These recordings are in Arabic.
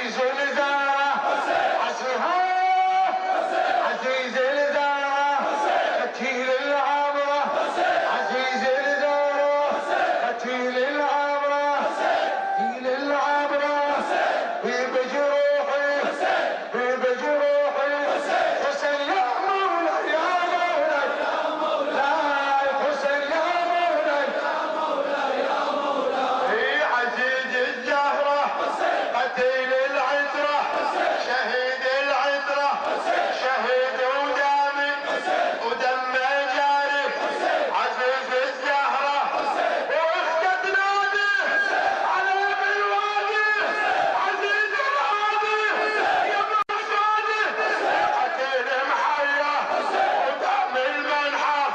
عزيز الزهرة عزيها عزيز الزهرة قتيل العبرة عزيز الزهرة قتيل العبرة قتيل العبرة بجروحي بجروحي حسين يا مولاي يا مولاي يا مولاي حسين يا مولاي يا مولاي يا مولاي عزيز الزهرة قتيل العترة شهيد العترة شهيد ودامي ودمه جاري عزيز الزهرة واختت نادي على بالوادي عزيز العادي يا مشادي قتيل محيا ودم المنحر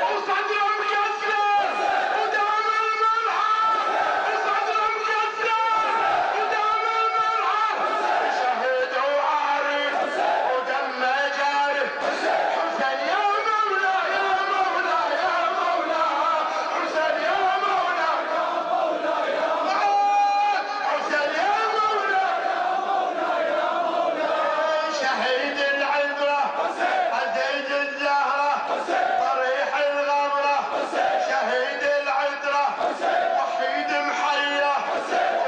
وصدر مكسر ودم المنحر وصدر مكسر ودم المنحر شهيد وعاري ودمه جاري حسين يا مولا يا مولا يا مولا حسين يا مولا يا مولا يا مولا حسين يا مولا يا مولا يا مولا شهيد العذرة عزيز الزهرة طريح الغمرة شهيد العذرة وحيد محيا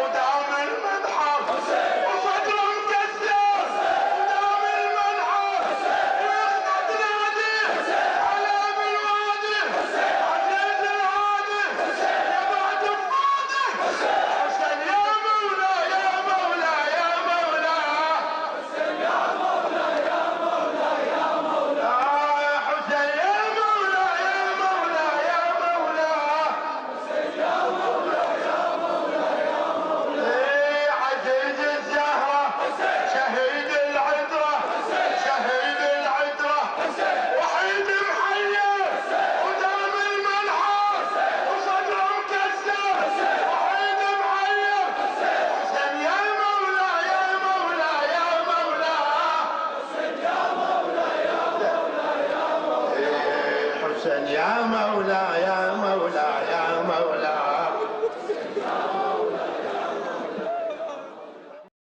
ودام المنحر وصدر مكسر ودام المنحر واختت نادي على بالوادي عزيز الهادي يا بعد الفاضي حسين يا مولا يا مولا يا مولا حسين يا مولا يا مولا يا مولا حسين يا مولا يا مولا يا مولا حسين يا مولا يا مولا يا مولا عزيز الزهرة شهيد العترة شهيد العترة وحيد محيا ودام المنحر وصدر مكسر وحيد محيا حسين يا مولا يا مولا يا مولا حسين يا مولا يا مولا يا مولا حسين يا مولا يا مولا